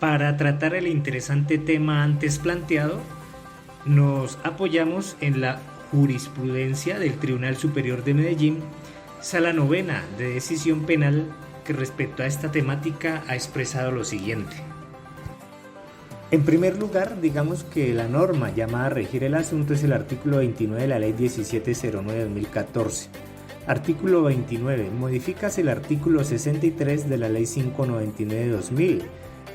Para tratar el interesante tema antes planteado, nos apoyamos en la jurisprudencia del Tribunal Superior de Medellín, Sala Novena de Decisión Penal, que respecto a esta temática ha expresado lo siguiente. En primer lugar, digamos que la norma llamada a regir el asunto es el artículo 29 de la Ley 1709/2014. Artículo 29. Modifícase el artículo 63 de la Ley 599/2000,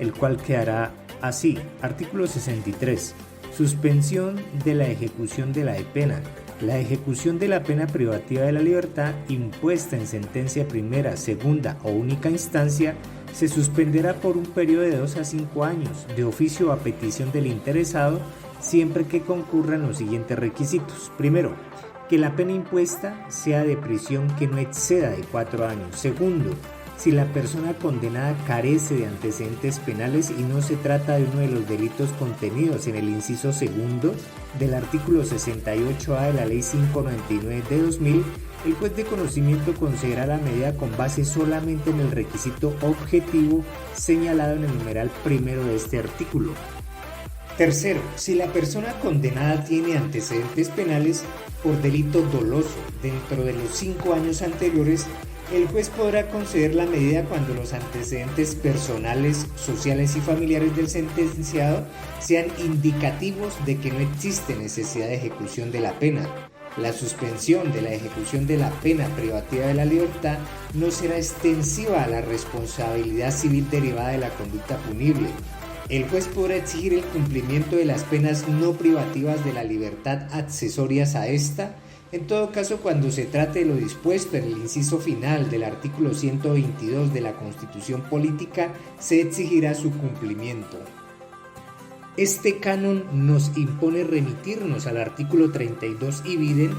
el cual quedará así. Artículo 63. Suspensión de la ejecución de la pena. La ejecución de la pena privativa de la libertad impuesta en sentencia primera, segunda o única instancia se suspenderá por un periodo de 2 a 5 años, de oficio o a petición del interesado, siempre que concurran los siguientes requisitos. Primero, que la pena impuesta sea de prisión que no exceda de 4 años. Segundo, si la persona condenada carece de antecedentes penales y no se trata de uno de los delitos contenidos en el inciso segundo del artículo 68A de la Ley 599 de 2000, el juez de conocimiento concederá la medida con base solamente en el requisito objetivo señalado en el numeral primero de este artículo. Tercero, si la persona condenada tiene antecedentes penales por delito doloso dentro de los 5 años anteriores, el juez podrá conceder la medida cuando los antecedentes personales, sociales y familiares del sentenciado sean indicativos de que no existe necesidad de ejecución de la pena. La suspensión de la ejecución de la pena privativa de la libertad no será extensiva a la responsabilidad civil derivada de la conducta punible. El juez podrá exigir el cumplimiento de las penas no privativas de la libertad accesorias a esta, en todo caso cuando se trate de lo dispuesto en el inciso final del artículo 122 de la Constitución Política, se exigirá su cumplimiento. Este canon nos impone remitirnos al artículo 32 ibidem,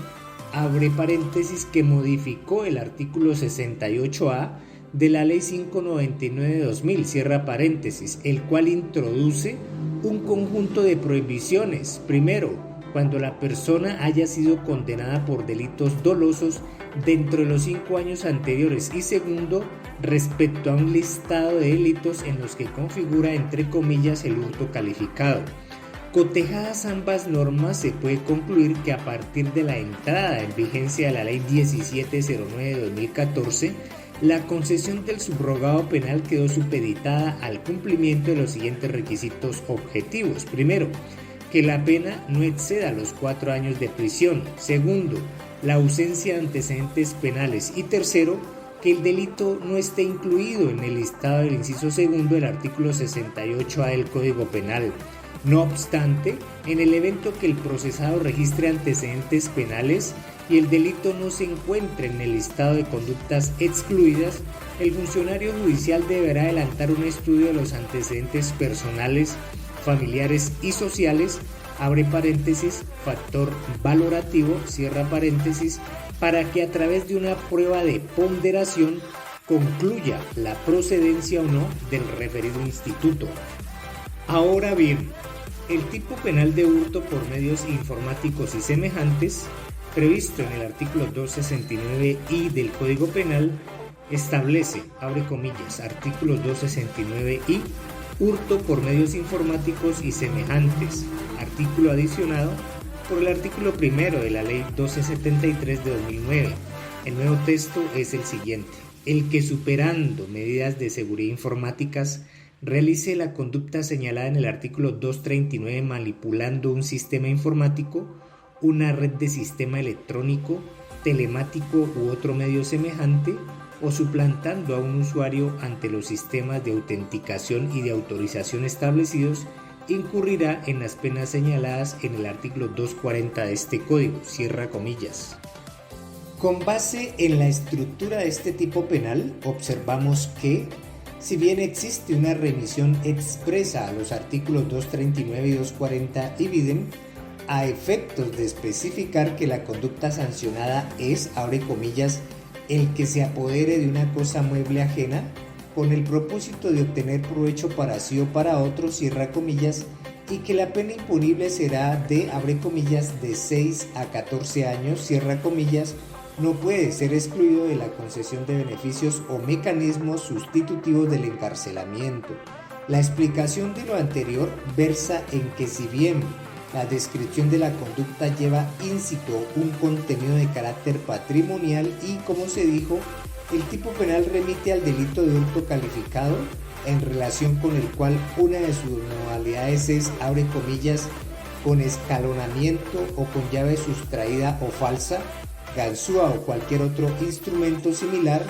abre paréntesis, que modificó el artículo 68A de la Ley 599 de 2000, cierra paréntesis, el cual introduce un conjunto de prohibiciones. Primero, cuando la persona haya sido condenada por delitos dolosos dentro de los 5 años anteriores, y segundo, respecto a un listado de delitos en los que configura entre comillas el hurto calificado. Cotejadas ambas normas, se puede concluir que a partir de la entrada en vigencia de la Ley 1709 de 2014, la concesión del subrogado penal quedó supeditada al cumplimiento de los siguientes requisitos objetivos. Primero, que la pena no exceda los 4 años de prisión. Segundo, la ausencia de antecedentes penales. Y tercero, que el delito no esté incluido en el listado del inciso segundo del artículo 68A del Código Penal. No obstante, en el evento que el procesado registre antecedentes penales y el delito no se encuentre en el listado de conductas excluidas, el funcionario judicial deberá adelantar un estudio de los antecedentes personales, familiares y sociales, abre paréntesis, factor valorativo, cierra paréntesis, para que a través de una prueba de ponderación concluya la procedencia o no del referido instituto. Ahora bien, el tipo penal de hurto por medios informáticos y semejantes, previsto en el artículo 269i del Código Penal, establece, abre comillas, artículo 269i, hurto por medios informáticos y semejantes, artículo adicionado por el artículo primero de la Ley 1273 de 2009. El nuevo texto es el siguiente: el que, superando medidas de seguridad informáticas, realice la conducta señalada en el artículo 239 manipulando un sistema informático, una red de sistema electrónico, telemático u otro medio semejante, o suplantando a un usuario ante los sistemas de autenticación y de autorización establecidos, incurrirá en las penas señaladas en el artículo 240 de este código, cierra comillas. Con base en la estructura de este tipo penal, observamos que, si bien existe una remisión expresa a los artículos 239 y 240 ibidem, a efectos de especificar que la conducta sancionada es, abre comillas, el que se apodere de una cosa mueble ajena con el propósito de obtener provecho para sí o para otro, cierra comillas, y que la pena imponible será de, abre comillas, de 6 a 14 años, cierra comillas, no puede ser excluido de la concesión de beneficios o mecanismos sustitutivos del encarcelamiento. La explicación de lo anterior versa en que si bien la descripción de la conducta lleva íncito un contenido de carácter patrimonial y, como se dijo, el tipo penal remite al delito de hurto calificado, en relación con el cual una de sus modalidades es, abre comillas, con escalonamiento o con llave sustraída o falsa, ganzúa o cualquier otro instrumento similar,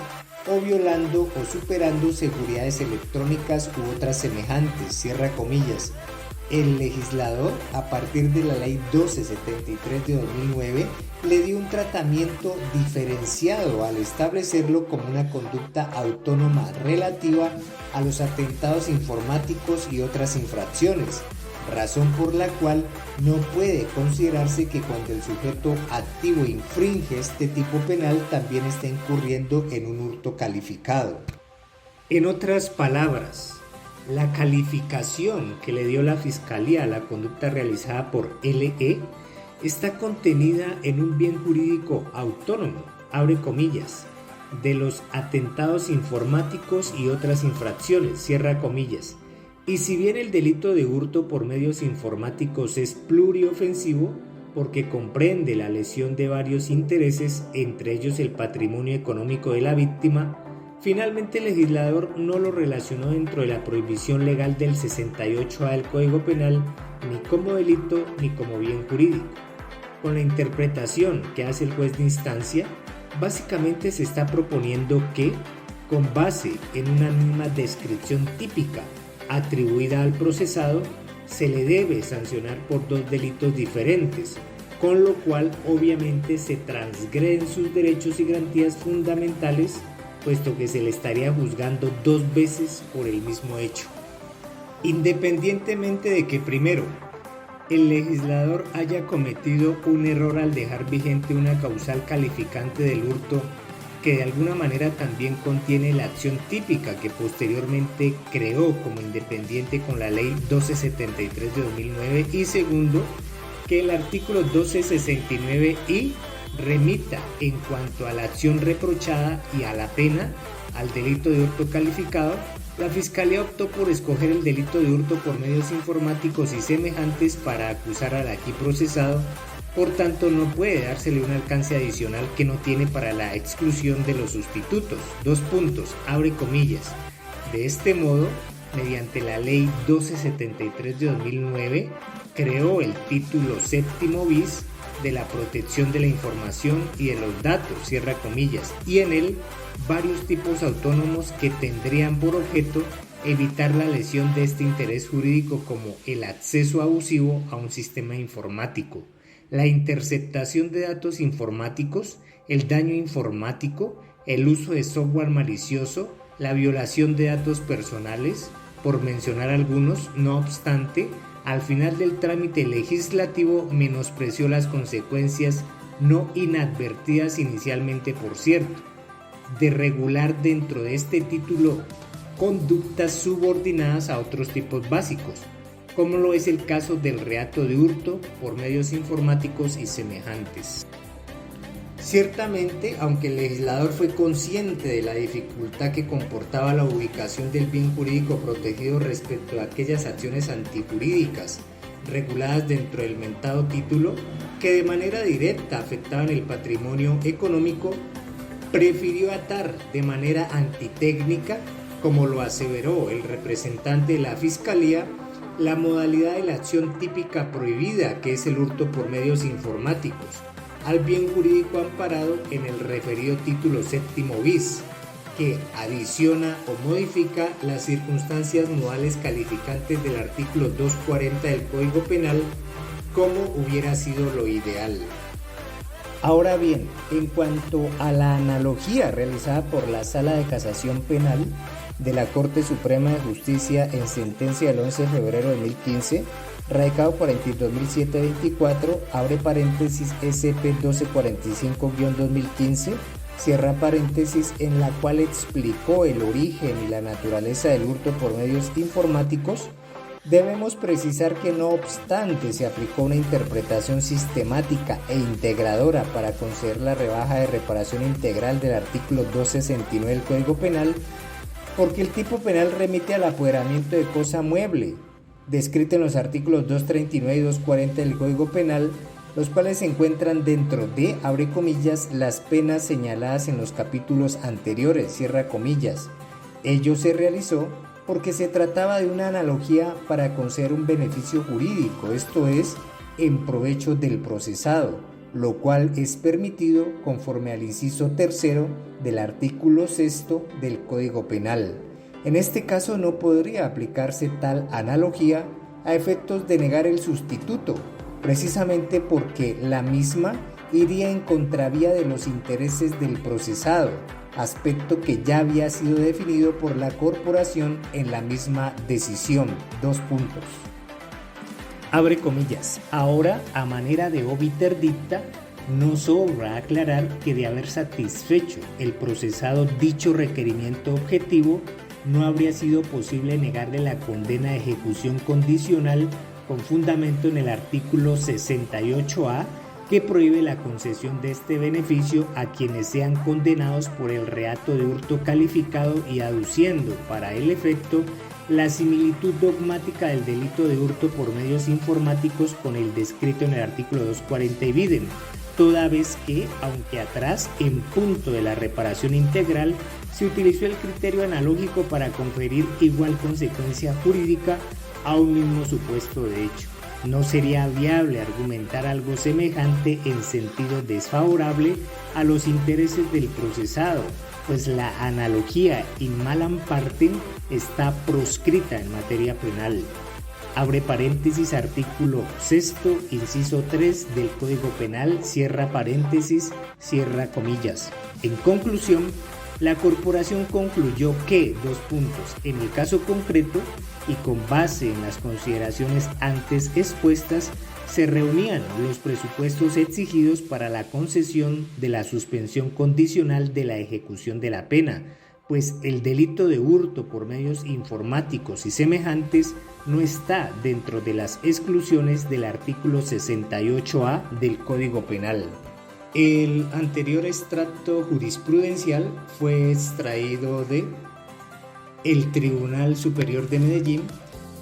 o violando o superando seguridades electrónicas u otras semejantes, cierra comillas. El legislador, a partir de la Ley 1273 de 2009, le dio un tratamiento diferenciado al establecerlo como una conducta autónoma relativa a los atentados informáticos y otras infracciones, razón por la cual no puede considerarse que cuando el sujeto activo infringe este tipo penal también está incurriendo en un hurto calificado. En otras palabras, la calificación que le dio la Fiscalía a la conducta realizada por LE está contenida en un bien jurídico autónomo, abre comillas, de los atentados informáticos y otras infracciones, cierra comillas. Y si bien el delito de hurto por medios informáticos es pluriofensivo, porque comprende la lesión de varios intereses, entre ellos el patrimonio económico de la víctima, finalmente el legislador no lo relacionó dentro de la prohibición legal del 68A del Código Penal ni como delito ni como bien jurídico. Con la interpretación que hace el juez de instancia, básicamente se está proponiendo que, con base en una misma descripción típica atribuida al procesado, se le debe sancionar por dos delitos diferentes, con lo cual obviamente se transgreden sus derechos y garantías fundamentales, puesto que se le estaría juzgando dos veces por el mismo hecho. Independientemente de que primero, el legislador haya cometido un error al dejar vigente una causal calificante del hurto que de alguna manera también contiene la acción típica que posteriormente creó como independiente con la Ley 1273 de 2009, y segundo, que el artículo 1269I remita en cuanto a la acción reprochada y a la pena al delito de hurto calificado, la Fiscalía optó por escoger el delito de hurto por medios informáticos y semejantes para acusar al aquí procesado. Por tanto, no puede dársele un alcance adicional que no tiene para la exclusión de los sustitutos. Dos puntos, abre comillas. De este modo, mediante la Ley 1273 de 2009, creó el título séptimo bis de la protección de la información y de los datos, cierra comillas, y en él varios tipos autónomos que tendrían por objeto evitar la lesión de este interés jurídico, como el acceso abusivo a un sistema informático, la interceptación de datos informáticos, el daño informático, el uso de software malicioso, la violación de datos personales, por mencionar algunos. No obstante, al final del trámite legislativo menospreció las consecuencias no inadvertidas inicialmente, por cierto, de regular dentro de este título conductas subordinadas a otros tipos básicos, como lo es el caso del reato de hurto por medios informáticos y semejantes. Ciertamente, aunque el legislador fue consciente de la dificultad que comportaba la ubicación del bien jurídico protegido respecto a aquellas acciones antijurídicas reguladas dentro del mentado título que de manera directa afectaban el patrimonio económico, prefirió atar de manera antitécnica, como lo aseveró el representante de la Fiscalía, la modalidad de la acción típica prohibida, que es el hurto por medios informáticos, al bien jurídico amparado en el referido título séptimo bis, que adiciona o modifica las circunstancias modales calificantes del artículo 240 del Código Penal, como hubiera sido lo ideal. Ahora bien, en cuanto a la analogía realizada por la Sala de Casación Penal de la Corte Suprema de Justicia en sentencia del 11 de febrero de 2015, radicado 42.724, abre paréntesis SP 1245-2015, cierra paréntesis, en la cual explicó el origen y la naturaleza del hurto por medios informáticos, debemos precisar que no obstante se aplicó una interpretación sistemática e integradora para conceder la rebaja de reparación integral del artículo 269 del Código Penal, Porque el tipo penal remite al apoderamiento de cosa mueble, descrito en los artículos 239 y 240 del Código Penal, los cuales se encuentran dentro de, abre comillas, las penas señaladas en los capítulos anteriores, cierra comillas. Ello se realizó porque se trataba de una analogía para conceder un beneficio jurídico, esto es, en provecho del procesado, lo cual es permitido conforme al inciso tercero del artículo 6 del Código Penal. En este caso no podría aplicarse tal analogía a efectos de negar el sustituto, precisamente porque la misma iría en contravía de los intereses del procesado, aspecto que ya había sido definido por la corporación en la misma decisión. Abre comillas. Ahora, a manera de obiter dicta, no sobra aclarar que de haber satisfecho el procesado dicho requerimiento objetivo, no habría sido posible negarle la condena de ejecución condicional con fundamento en el artículo 68A, que prohíbe la concesión de este beneficio a quienes sean condenados por el reato de hurto calificado y aduciendo para el efecto la similitud dogmática del delito de hurto por medios informáticos con el descrito en el artículo 240 y videm, toda vez que, aunque atrás, en punto de la reparación integral, se utilizó el criterio analógico para conferir igual consecuencia jurídica a un mismo supuesto de hecho. No sería viable argumentar algo semejante en sentido desfavorable a los intereses del procesado, pues la analogía in malam partem está proscrita en materia penal. Abre paréntesis, artículo 6, inciso 3 del Código Penal, cierra paréntesis, cierra comillas. En conclusión, la corporación concluyó que, en el caso concreto y con base en las consideraciones antes expuestas, se reunían los presupuestos exigidos para la concesión de la suspensión condicional de la ejecución de la pena, pues el delito de hurto por medios informáticos y semejantes no está dentro de las exclusiones del artículo 68A del Código Penal. El anterior extracto jurisprudencial fue extraído de el Tribunal Superior de Medellín,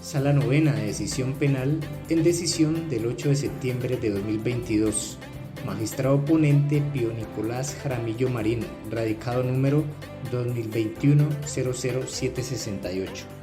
Sala Novena de Decisión Penal, en decisión del 8 de septiembre de 2022. Magistrado ponente Pío Nicolás Jaramillo Marín, radicado número 2021-00768.